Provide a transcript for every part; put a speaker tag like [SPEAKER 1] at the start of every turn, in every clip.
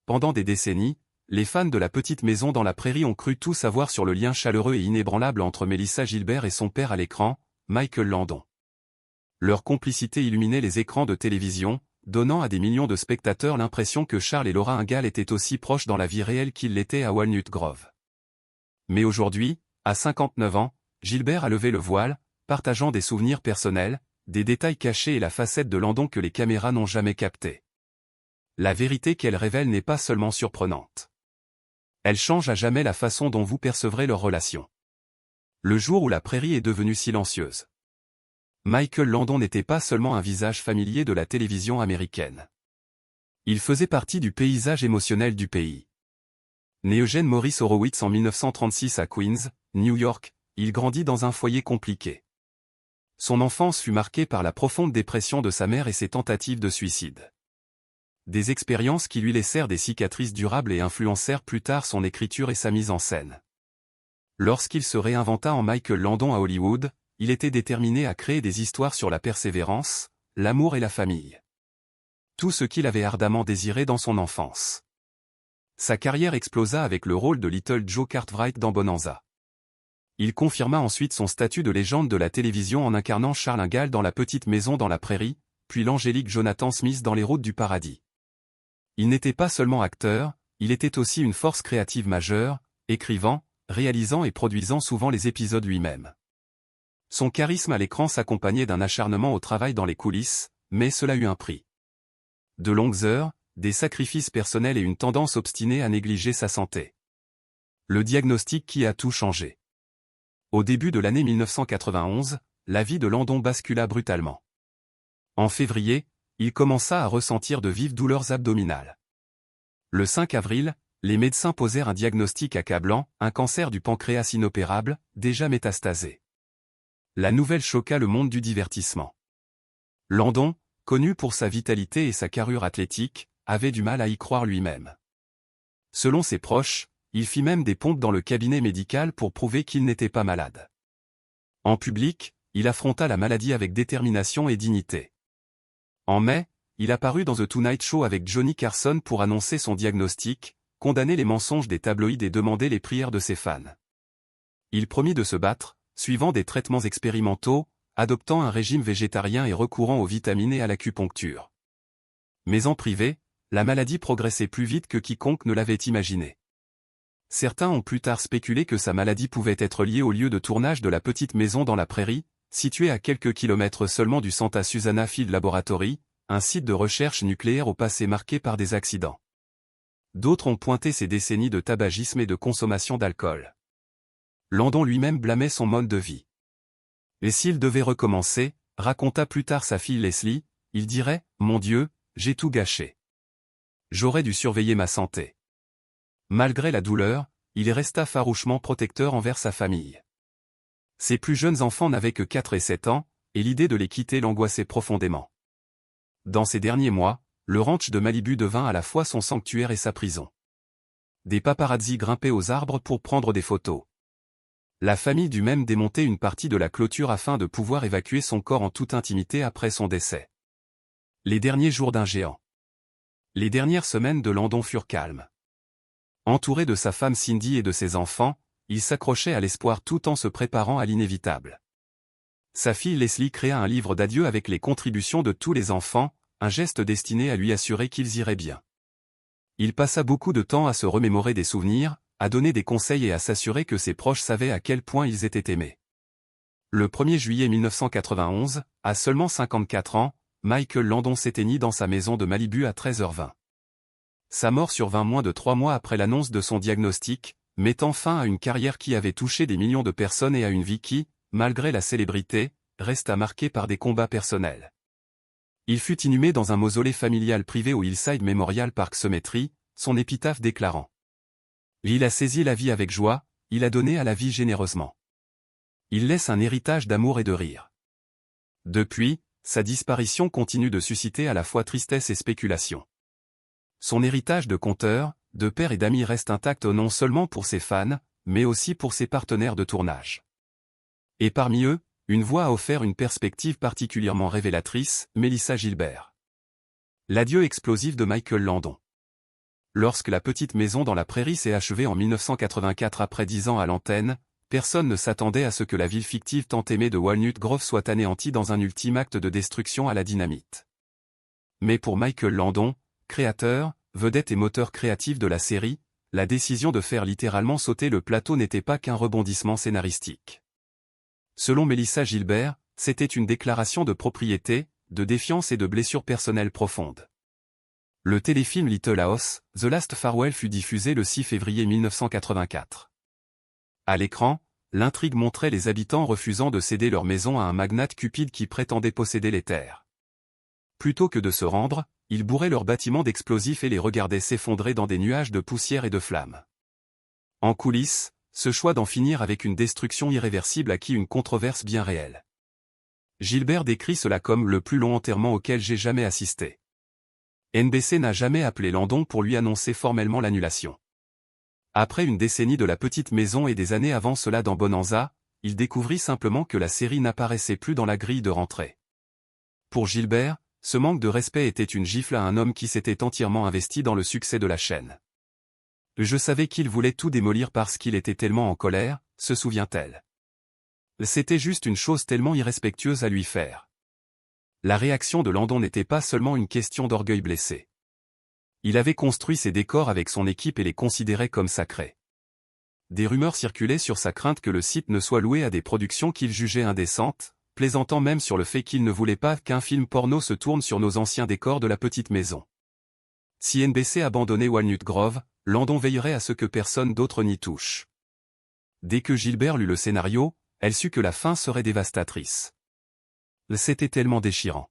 [SPEAKER 1] pendant des décennies, les fans de La Petite Maison dans la Prairie ont cru tout savoir sur le lien chaleureux et inébranlable entre Mélissa Gilbert et son père à l'écran, Michael Landon. Leur complicité illuminait les écrans de télévision, donnant à des millions de spectateurs l'impression que Charles et Laura Ingalls étaient aussi proches dans la vie réelle qu'ils l'étaient à Walnut Grove. Mais aujourd'hui, à 59 ans, Gilbert a levé le voile, partageant des souvenirs personnels, des détails cachés et la facette de Landon que les caméras n'ont jamais captée. La vérité qu'elle révèle n'est pas seulement surprenante. Elle change à jamais la façon dont vous percevrez leur relation. Le jour où la prairie est devenue silencieuse. Michael Landon n'était pas seulement un visage familier de la télévision américaine. Il faisait partie du paysage émotionnel du pays. Né Eugene Maurice Horowitz en 1936 à Queens, New York, il grandit dans un foyer compliqué. Son enfance fut marquée par la profonde dépression de sa mère et ses tentatives de suicide. Des expériences qui lui laissèrent des cicatrices durables et influencèrent plus tard son écriture et sa mise en scène. Lorsqu'il se réinventa en Michael Landon à Hollywood, il était déterminé à créer des histoires sur la persévérance, l'amour et la famille. Tout ce qu'il avait ardemment désiré dans son enfance. Sa carrière explosa avec le rôle de Little Joe Cartwright dans Bonanza. Il confirma ensuite son statut de légende de la télévision en incarnant Charles Ingalls dans La Petite Maison dans la Prairie, puis l'angélique Jonathan Smith dans Les Routes du Paradis. Il n'était pas seulement acteur, il était aussi une force créative majeure, écrivant, réalisant et produisant souvent les épisodes lui-même. Son charisme à l'écran s'accompagnait d'un acharnement au travail dans les coulisses, mais cela eut un prix. De longues heures, des sacrifices personnels et une tendance obstinée à négliger sa santé. Le diagnostic qui a tout changé. Au début de l'année 1991, la vie de Landon bascula brutalement. En février, il commença à ressentir de vives douleurs abdominales. Le 5 avril, les médecins posèrent un diagnostic accablant, un cancer du pancréas inopérable, déjà métastasé. La nouvelle choqua le monde du divertissement. Landon, connu pour sa vitalité et sa carrure athlétique, avait du mal à y croire lui-même. Selon ses proches, il fit même des pompes dans le cabinet médical pour prouver qu'il n'était pas malade. En public, il affronta la maladie avec détermination et dignité. En mai, il apparut dans The Tonight Show avec Johnny Carson pour annoncer son diagnostic, condamner les mensonges des tabloïds et demander les prières de ses fans. Il promit de se battre, suivant des traitements expérimentaux, adoptant un régime végétarien et recourant aux vitamines et à l'acupuncture. Mais en privé, la maladie progressait plus vite que quiconque ne l'avait imaginé. Certains ont plus tard spéculé que sa maladie pouvait être liée au lieu de tournage de La Petite Maison dans la Prairie, situé à quelques kilomètres seulement du Santa Susana Field Laboratory, un site de recherche nucléaire au passé marqué par des accidents. D'autres ont pointé ses décennies de tabagisme et de consommation d'alcool. Landon lui-même blâmait son mode de vie. Et s'il devait recommencer, raconta plus tard sa fille Leslie, il dirait « Mon Dieu, j'ai tout gâché. J'aurais dû surveiller ma santé. » Malgré la douleur, il resta farouchement protecteur envers sa famille. Ses plus jeunes enfants n'avaient que 4 et 7 ans, et l'idée de les quitter l'angoissait profondément. Dans ces derniers mois, le ranch de Malibu devint à la fois son sanctuaire et sa prison. Des paparazzis grimpaient aux arbres pour prendre des photos. La famille dut même démonter une partie de la clôture afin de pouvoir évacuer son corps en toute intimité après son décès. Les derniers jours d'un géant. Les dernières semaines de Landon furent calmes. Entouré de sa femme Cindy et de ses enfants, il s'accrochait à l'espoir tout en se préparant à l'inévitable. Sa fille Leslie créa un livre d'adieu avec les contributions de tous les enfants, un geste destiné à lui assurer qu'ils iraient bien. Il passa beaucoup de temps à se remémorer des souvenirs, à donner des conseils et à s'assurer que ses proches savaient à quel point ils étaient aimés. Le 1er juillet 1991, à seulement 54 ans, Michael Landon s'éteignit dans sa maison de Malibu à 13h20. Sa mort survint moins de 3 mois après l'annonce de son diagnostic, mettant fin à une carrière qui avait touché des millions de personnes et à une vie qui, malgré la célébrité, resta marquée par des combats personnels. Il fut inhumé dans un mausolée familial privé au Hillside Memorial Park Cemetery, son épitaphe déclarant « Il a saisi la vie avec joie, il a donné à la vie généreusement. Il laisse un héritage d'amour et de rire. » Depuis, sa disparition continue de susciter à la fois tristesse et spéculation. Son héritage de conteur, de père et d'amis reste intact non seulement pour ses fans, mais aussi pour ses partenaires de tournage. Et parmi eux, une voix a offert une perspective particulièrement révélatrice, Mélissa Gilbert. L'adieu explosif de Michael Landon. Lorsque La Petite Maison dans la Prairie s'est achevée en 1984 après 10 ans à l'antenne, personne ne s'attendait à ce que la ville fictive tant aimée de Walnut Grove soit anéantie dans un ultime acte de destruction à la dynamite. Mais pour Michael Landon, créateur, vedette et moteur créatif de la série, la décision de faire littéralement sauter le plateau n'était pas qu'un rebondissement scénaristique. Selon Melissa Gilbert, c'était une déclaration de propriété, de défiance et de blessures personnelles profondes. Le téléfilm Little House, The Last Farewell fut diffusé le 6 février 1984. À l'écran, l'intrigue montrait les habitants refusant de céder leur maison à un magnate cupide qui prétendait posséder les terres. Plutôt que de se rendre, ils bourraient leurs bâtiments d'explosifs et les regardaient s'effondrer dans des nuages de poussière et de flammes. En coulisses, ce choix d'en finir avec une destruction irréversible acquit une controverse bien réelle. Gilbert décrit cela comme le plus long enterrement auquel j'ai jamais assisté. NBC n'a jamais appelé Landon pour lui annoncer formellement l'annulation. Après une décennie de La Petite Maison et des années avant cela dans Bonanza, il découvrit simplement que la série n'apparaissait plus dans la grille de rentrée. Pour Gilbert, ce manque de respect était une gifle à un homme qui s'était entièrement investi dans le succès de la chaîne. Je savais qu'il voulait tout démolir parce qu'il était tellement en colère, se souvient-elle. C'était juste une chose tellement irrespectueuse à lui faire. La réaction de Landon n'était pas seulement une question d'orgueil blessé. Il avait construit ses décors avec son équipe et les considérait comme sacrés. Des rumeurs circulaient sur sa crainte que le site ne soit loué à des productions qu'il jugeait indécentes, plaisantant même sur le fait qu'il ne voulait pas qu'un film porno se tourne sur nos anciens décors de La Petite Maison. Si NBC abandonnait Walnut Grove, Landon veillerait à ce que personne d'autre n'y touche. Dès que Gilbert lut le scénario, elle sut que la fin serait dévastatrice. C'était tellement déchirant.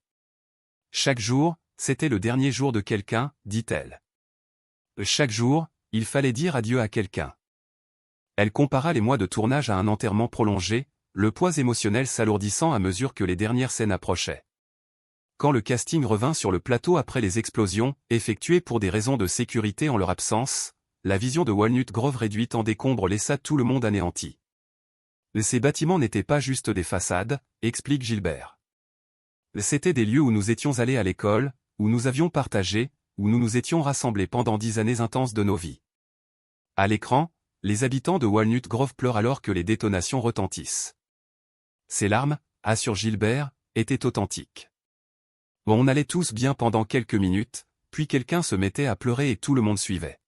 [SPEAKER 1] Chaque jour, c'était le dernier jour de quelqu'un, dit-elle. Chaque jour, il fallait dire adieu à quelqu'un. Elle compara les mois de tournage à un enterrement prolongé, le poids émotionnel s'alourdissant à mesure que les dernières scènes approchaient. Quand le casting revint sur le plateau après les explosions, effectuées pour des raisons de sécurité en leur absence, la vision de Walnut Grove réduite en décombres laissa tout le monde anéanti. Ces bâtiments n'étaient pas juste des façades, explique Gilbert. C'étaient des lieux où nous étions allés à l'école, où nous avions partagé, où nous nous étions rassemblés pendant 10 années intenses de nos vies. À l'écran, les habitants de Walnut Grove pleurent alors que les détonations retentissent. Ces larmes, assure Gilbert, étaient authentiques. On allait tous bien pendant quelques minutes, puis quelqu'un se mettait à pleurer et tout le monde suivait.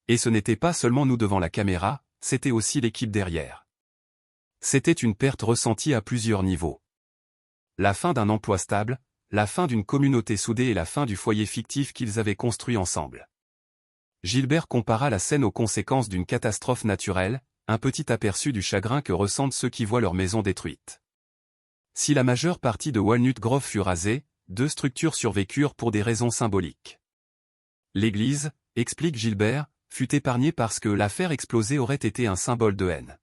[SPEAKER 1] Et ce n'était pas seulement nous devant la caméra, c'était aussi l'équipe derrière. C'était une perte ressentie à plusieurs niveaux. La fin d'un emploi stable, la fin d'une communauté soudée et la fin du foyer fictif qu'ils avaient construit ensemble. Gilbert compara la scène aux conséquences d'une catastrophe naturelle, un petit aperçu du chagrin que ressentent ceux qui voient leur maison détruite. Si la majeure partie de Walnut Grove fut rasée, 2 structures survécurent pour des raisons symboliques. L'église, explique Gilbert, fut épargnée parce que l'affaire explosée aurait été un symbole de haine.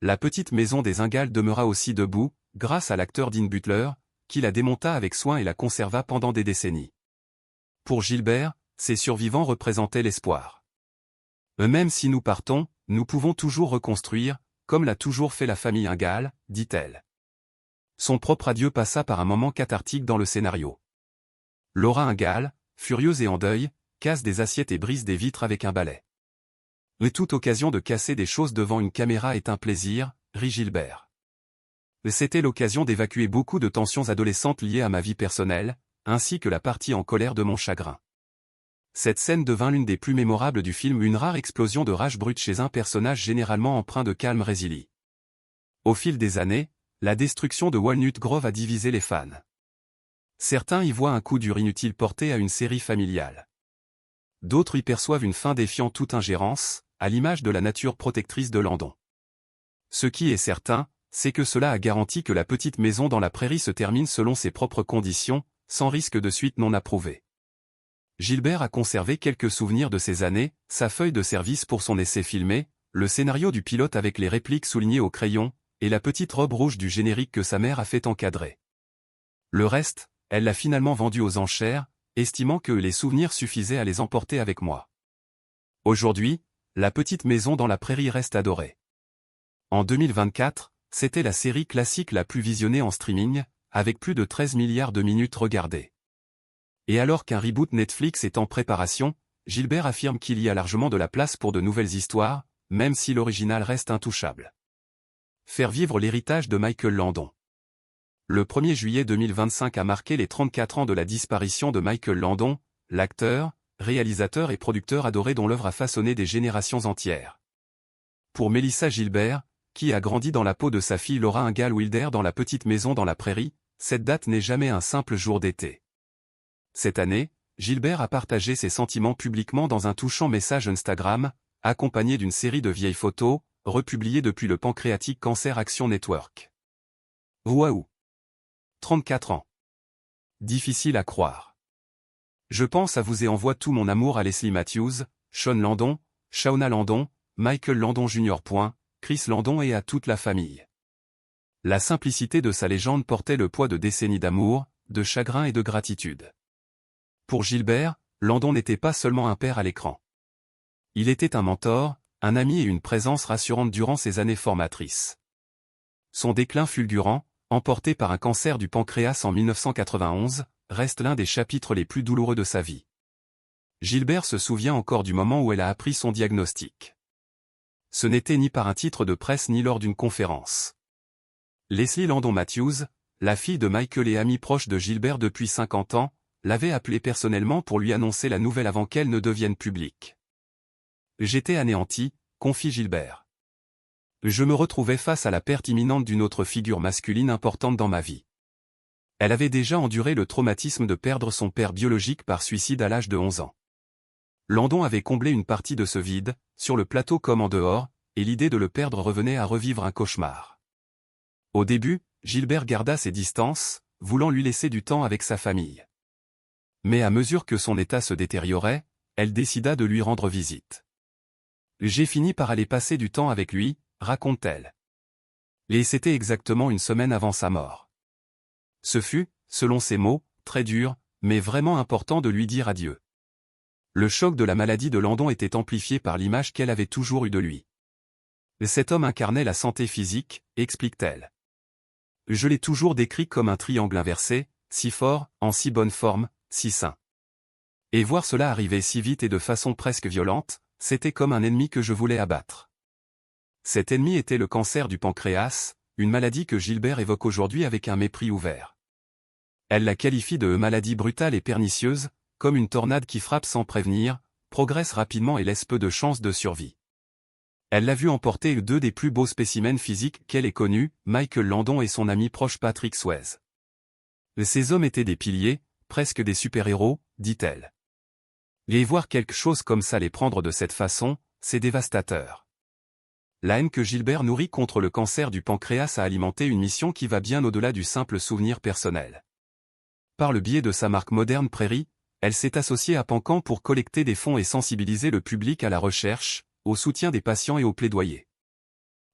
[SPEAKER 1] La petite maison des Ingalls demeura aussi debout, grâce à l'acteur Dean Butler, qui la démonta avec soin et la conserva pendant des décennies. Pour Gilbert, ces survivants représentaient l'espoir. Même si nous partons, nous pouvons toujours reconstruire, comme l'a toujours fait la famille Ingalls, dit-elle. Son propre adieu passa par un moment cathartique dans le scénario. Laura Ingalls, furieuse et en deuil, casse des assiettes et brise des vitres avec un balai. Mais toute occasion de casser des choses devant une caméra est un plaisir, rit Gilbert. C'était l'occasion d'évacuer beaucoup de tensions adolescentes liées à ma vie personnelle, ainsi que la partie en colère de mon chagrin. Cette scène devint l'une des plus mémorables du film, une rare explosion de rage brute chez un personnage généralement empreint de calme résilie. Au fil des années, la destruction de Walnut Grove a divisé les fans. Certains y voient un coup dur inutile porté à une série familiale. D'autres y perçoivent une fin défiant toute ingérence, à l'image de la nature protectrice de Landon. Ce qui est certain, c'est que cela a garanti que La Petite Maison dans la Prairie se termine selon ses propres conditions, sans risque de suite non approuvée. Gilbert a conservé quelques souvenirs de ces années, sa feuille de service pour son essai filmé, le scénario du pilote avec les répliques soulignées au crayon, et la petite robe rouge du générique que sa mère a fait encadrer. Le reste, elle l'a finalement vendu aux enchères, estimant que les souvenirs suffisaient à les emporter avec moi. Aujourd'hui, La Petite Maison dans la Prairie reste adorée. En 2024, c'était la série classique la plus visionnée en streaming, avec plus de 13 milliards de minutes regardées. Et alors qu'un reboot Netflix est en préparation, Gilbert affirme qu'il y a largement de la place pour de nouvelles histoires, même si l'original reste intouchable. Faire vivre l'héritage de Michael Landon. Le 1er juillet 2025 a marqué les 34 ans de la disparition de Michael Landon, l'acteur, réalisateur et producteur adoré dont l'œuvre a façonné des générations entières. Pour Mélissa Gilbert, qui a grandi dans la peau de sa fille Laura Ingalls Wilder dans la petite maison dans la prairie, cette date n'est jamais un simple jour d'été. Cette année, Gilbert a partagé ses sentiments publiquement dans un touchant message Instagram, accompagné d'une série de vieilles photos, republiées depuis le Pancreatic Cancer Action Network. Waouh! 34 ans. Difficile à croire. Je pense à vous et envoie tout mon amour à Leslie Matthews, Sean Landon, Shauna Landon, Michael Landon Jr. Chris Landon et à toute la famille. La simplicité de sa légende portait le poids de décennies d'amour, de chagrin et de gratitude. Pour Gilbert, Landon n'était pas seulement un père à l'écran. Il était un mentor, un ami et une présence rassurante durant ses années formatrices. Son déclin fulgurant, emporté par un cancer du pancréas en 1991, reste l'un des chapitres les plus douloureux de sa vie. Gilbert se souvient encore du moment où elle a appris son diagnostic. Ce n'était ni par un titre de presse ni lors d'une conférence. Leslie Landon Matthews, la fille de Michael et amie proche de Gilbert depuis 50 ans, l'avait appelé personnellement pour lui annoncer la nouvelle avant qu'elle ne devienne publique. « J'étais anéanti », confie Gilbert. « Je me retrouvais face à la perte imminente d'une autre figure masculine importante dans ma vie. Elle avait déjà enduré le traumatisme de perdre son père biologique par suicide à l'âge de 11 ans. Landon avait comblé une partie de ce vide, sur le plateau comme en dehors, et l'idée de le perdre revenait à revivre un cauchemar. Au début, Gilbert garda ses distances, voulant lui laisser du temps avec sa famille. Mais à mesure que son état se détériorait, elle décida de lui rendre visite. « J'ai fini par aller passer du temps avec lui », raconte-t-elle. Et c'était exactement une semaine avant sa mort. Ce fut, selon ses mots, très dur, mais vraiment important de lui dire adieu. Le choc de la maladie de Landon était amplifié par l'image qu'elle avait toujours eue de lui. Cet homme incarnait la santé physique, explique-t-elle. Je l'ai toujours décrit comme un triangle inversé, si fort, en si bonne forme, si sain. Et voir cela arriver si vite et de façon presque violente, c'était comme un ennemi que je voulais abattre. Cet ennemi était le cancer du pancréas, une maladie que Gilbert évoque aujourd'hui avec un mépris ouvert. Elle la qualifie de maladie brutale et pernicieuse, comme une tornade qui frappe sans prévenir, progresse rapidement et laisse peu de chances de survie. Elle l'a vu emporter deux des plus beaux spécimens physiques qu'elle ait connus, Michael Landon et son ami proche Patrick Swayze. Ces hommes étaient des piliers, presque des super-héros, dit-elle. Et voir quelque chose comme ça les prendre de cette façon, c'est dévastateur. La haine que Gilbert nourrit contre le cancer du pancréas a alimenté une mission qui va bien au-delà du simple souvenir personnel. Par le biais de sa marque moderne Prairie, elle s'est associée à Pancan pour collecter des fonds et sensibiliser le public à la recherche, au soutien des patients et au plaidoyer.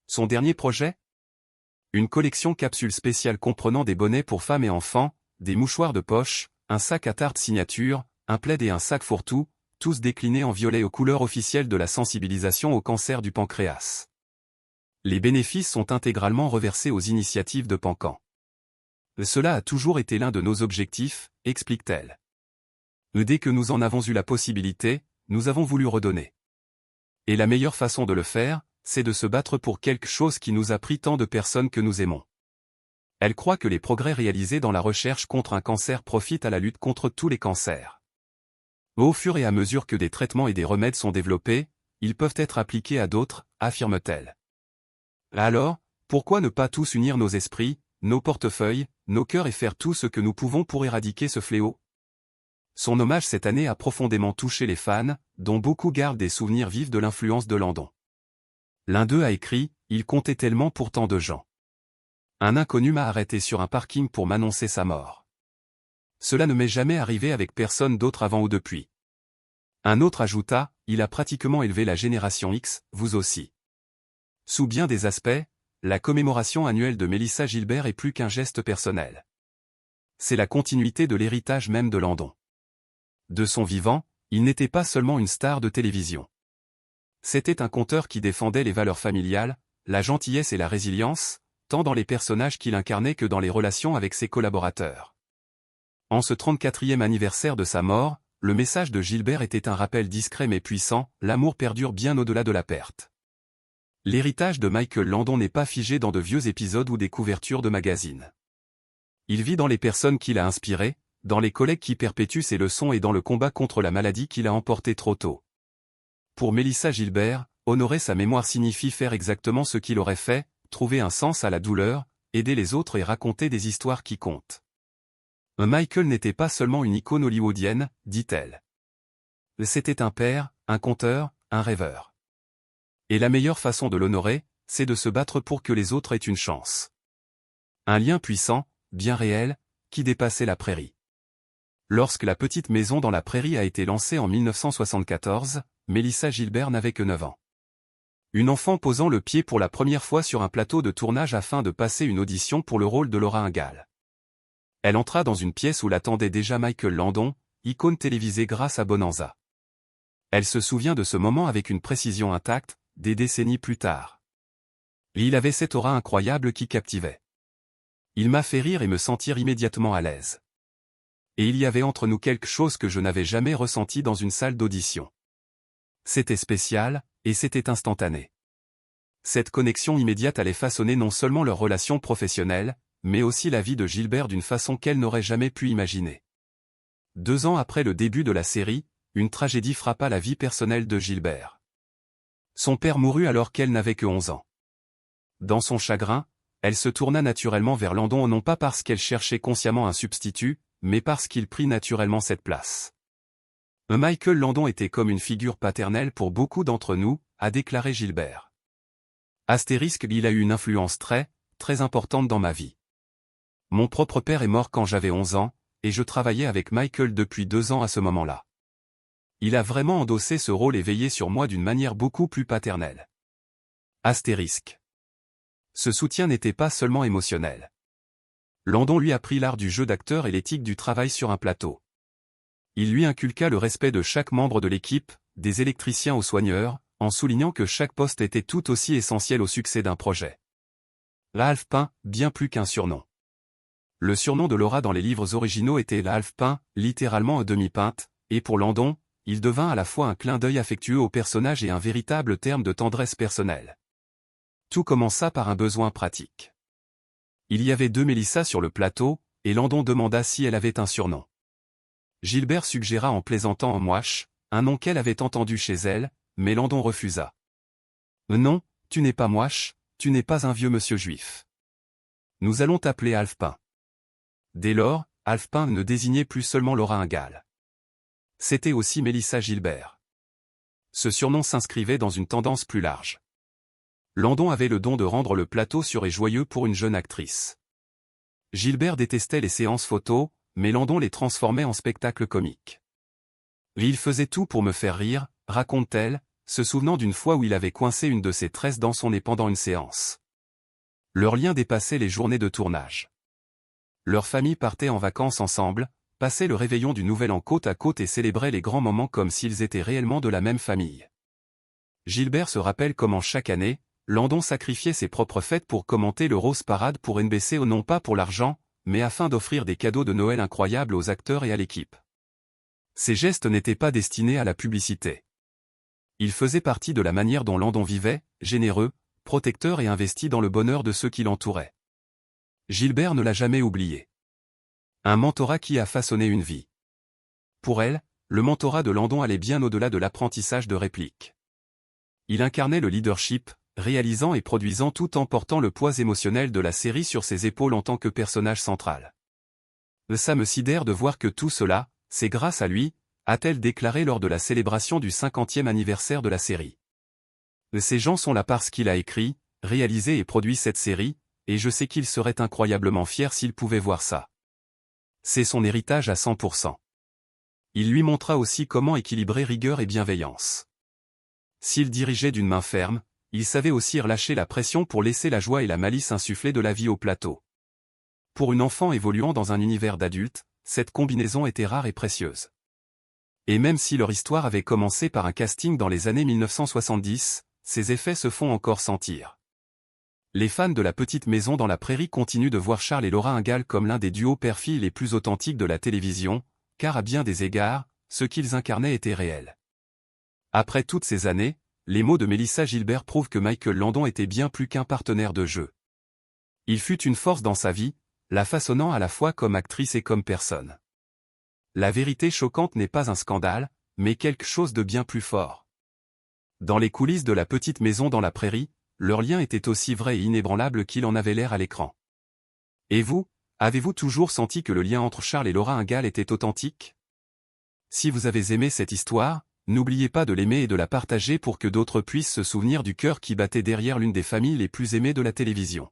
[SPEAKER 1] Son dernier projet ? Une collection capsule spéciale comprenant des bonnets pour femmes et enfants, des mouchoirs de poche, un sac à tarte signature, un plaid et un sac fourre-tout, tous déclinés en violet aux couleurs officielles de la sensibilisation au cancer du pancréas. Les bénéfices sont intégralement reversés aux initiatives de Pancan. Cela a toujours été l'un de nos objectifs, explique-t-elle. Dès que nous en avons eu la possibilité, nous avons voulu redonner. Et la meilleure façon de le faire, c'est de se battre pour quelque chose qui nous a pris tant de personnes que nous aimons. Elle croit que les progrès réalisés dans la recherche contre un cancer profitent à la lutte contre tous les cancers. Au fur et à mesure que des traitements et des remèdes sont développés, ils peuvent être appliqués à d'autres, affirme-t-elle. Alors, pourquoi ne pas tous unir nos esprits, nos portefeuilles, nos cœurs et faire tout ce que nous pouvons pour éradiquer ce fléau ? Son hommage cette année a profondément touché les fans, dont beaucoup gardent des souvenirs vifs de l'influence de Landon. L'un d'eux a écrit « Il comptait tellement pour tant de gens. Un inconnu m'a arrêté sur un parking pour m'annoncer sa mort. Cela ne m'est jamais arrivé avec personne d'autre avant ou depuis. » Un autre ajouta « Il a pratiquement élevé la génération X, vous aussi. » Sous bien des aspects, la commémoration annuelle de Mélissa Gilbert est plus qu'un geste personnel. C'est la continuité de l'héritage même de Landon. De son vivant, il n'était pas seulement une star de télévision. C'était un conteur qui défendait les valeurs familiales, la gentillesse et la résilience, tant dans les personnages qu'il incarnait que dans les relations avec ses collaborateurs. En ce 34e anniversaire de sa mort, le message de Gilbert était un rappel discret mais puissant, l'amour perdure bien au-delà de la perte. L'héritage de Michael Landon n'est pas figé dans de vieux épisodes ou des couvertures de magazines. Il vit dans les personnes qu'il a inspirées, dans les collègues qui perpétuent ses leçons et dans le combat contre la maladie qu'il a emporté trop tôt. Pour Mélissa Gilbert, honorer sa mémoire signifie faire exactement ce qu'il aurait fait, trouver un sens à la douleur, aider les autres et raconter des histoires qui comptent. Michael n'était pas seulement une icône hollywoodienne, dit-elle. C'était un père, un conteur, un rêveur. Et la meilleure façon de l'honorer, c'est de se battre pour que les autres aient une chance. Un lien puissant, bien réel, qui dépassait la prairie. Lorsque La Petite Maison dans la Prairie a été lancée en 1974, Mélissa Gilbert n'avait que 9 ans. Une enfant posant le pied pour la première fois sur un plateau de tournage afin de passer une audition pour le rôle de Laura Ingalls. Elle entra dans une pièce où l'attendait déjà Michael Landon, icône télévisée grâce à Bonanza. Elle se souvient de ce moment avec une précision intacte, des décennies plus tard. Il avait cette aura incroyable qui captivait. Il m'a fait rire et me sentir immédiatement à l'aise. Et il y avait entre nous quelque chose que je n'avais jamais ressenti dans une salle d'audition. C'était spécial, et c'était instantané. Cette connexion immédiate allait façonner non seulement leur relation professionnelle, mais aussi la vie de Gilbert d'une façon qu'elle n'aurait jamais pu imaginer. 2 ans après le début de la série, une tragédie frappa la vie personnelle de Gilbert. Son père mourut alors qu'elle n'avait que 11 ans. Dans son chagrin, elle se tourna naturellement vers Landon non pas parce qu'elle cherchait consciemment un substitut, mais parce qu'il prit naturellement cette place. Michael Landon était comme une figure paternelle pour beaucoup d'entre nous, a déclaré Gilbert. Astérisque, il a eu une influence très importante dans ma vie. Mon propre père est mort quand j'avais 11 ans, et je travaillais avec Michael depuis 2 ans à ce moment-là. Il a vraiment endossé ce rôle et veillé sur moi d'une manière beaucoup plus paternelle. Astérisque. Ce soutien n'était pas seulement émotionnel. Landon lui apprit l'art du jeu d'acteur et l'éthique du travail sur un plateau. Il lui inculqua le respect de chaque membre de l'équipe, des électriciens aux soigneurs, en soulignant que chaque poste était tout aussi essentiel au succès d'un projet. La Half-Pin, bien plus qu'un surnom. Le surnom de Laura dans les livres originaux était la Half-Pin, littéralement demi-pinte, et pour Landon, il devint à la fois un clin d'œil affectueux au personnage et un véritable terme de tendresse personnelle. Tout commença par un besoin pratique. Il y avait 2 Mélissa sur le plateau, et Landon demanda si elle avait un surnom. Gilbert suggéra en plaisantant en Mouache, un nom qu'elle avait entendu chez elle, mais Landon refusa. Non, tu n'es pas Mouache, tu n'es pas un vieux monsieur juif. Nous allons t'appeler Half-Pin. Dès lors, Half-Pin ne désignait plus seulement Laura Ingalls. C'était aussi Mélissa Gilbert. Ce surnom s'inscrivait dans une tendance plus large. Landon avait le don de rendre le plateau sûr et joyeux pour une jeune actrice. Gilbert détestait les séances photos, mais Landon les transformait en spectacles comiques. Il faisait tout pour me faire rire, raconte-t-elle, se souvenant d'une fois où il avait coincé une de ses tresses dans son nez pendant une séance. Leur lien dépassait les journées de tournage. Leur famille partait en vacances ensemble, passait le réveillon du Nouvel An côte à côte et célébrait les grands moments comme s'ils étaient réellement de la même famille. Gilbert se rappelle comment chaque année, Landon sacrifiait ses propres fêtes pour commenter le Rose Parade pour NBC non pas pour l'argent, mais afin d'offrir des cadeaux de Noël incroyables aux acteurs et à l'équipe. Ces gestes n'étaient pas destinés à la publicité. Ils faisaient partie de la manière dont Landon vivait, généreux, protecteur et investi dans le bonheur de ceux qui l'entouraient. Gilbert ne l'a jamais oublié. Un mentorat qui a façonné une vie. Pour elle, le mentorat de Landon allait bien au-delà de l'apprentissage de répliques. Il incarnait le leadership, réalisant et produisant tout en portant le poids émotionnel de la série sur ses épaules en tant que personnage central. Ça me sidère de voir que tout cela, c'est grâce à lui, a-t-elle déclaré lors de la célébration du 50e anniversaire de la série. Ces gens sont là parce qu'il a écrit, réalisé et produit cette série, et je sais qu'il serait incroyablement fier s'il pouvait voir ça. C'est son héritage à 100%. Il lui montra aussi comment équilibrer rigueur et bienveillance. S'il dirigeait d'une main ferme, il savait aussi relâcher la pression pour laisser la joie et la malice insuffler de la vie au plateau. Pour une enfant évoluant dans un univers d'adultes, cette combinaison était rare et précieuse. Et même si leur histoire avait commencé par un casting dans les années 1970, ces effets se font encore sentir. Les fans de La Petite Maison dans la Prairie continuent de voir Charles et Laura Ingalls comme l'un des duos père-fille les plus authentiques de la télévision, car à bien des égards, ce qu'ils incarnaient était réel. Après toutes ces années, les mots de Mélissa Gilbert prouvent que Michael Landon était bien plus qu'un partenaire de jeu. Il fut une force dans sa vie, la façonnant à la fois comme actrice et comme personne. La vérité choquante n'est pas un scandale, mais quelque chose de bien plus fort. Dans les coulisses de la petite maison dans la prairie, leur lien était aussi vrai et inébranlable qu'il en avait l'air à l'écran. Et vous, avez-vous toujours senti que le lien entre Charles et Laura Ingalls était authentique? Si vous avez aimé cette histoire, n'oubliez pas de l'aimer et de la partager pour que d'autres puissent se souvenir du cœur qui battait derrière l'une des familles les plus aimées de la télévision.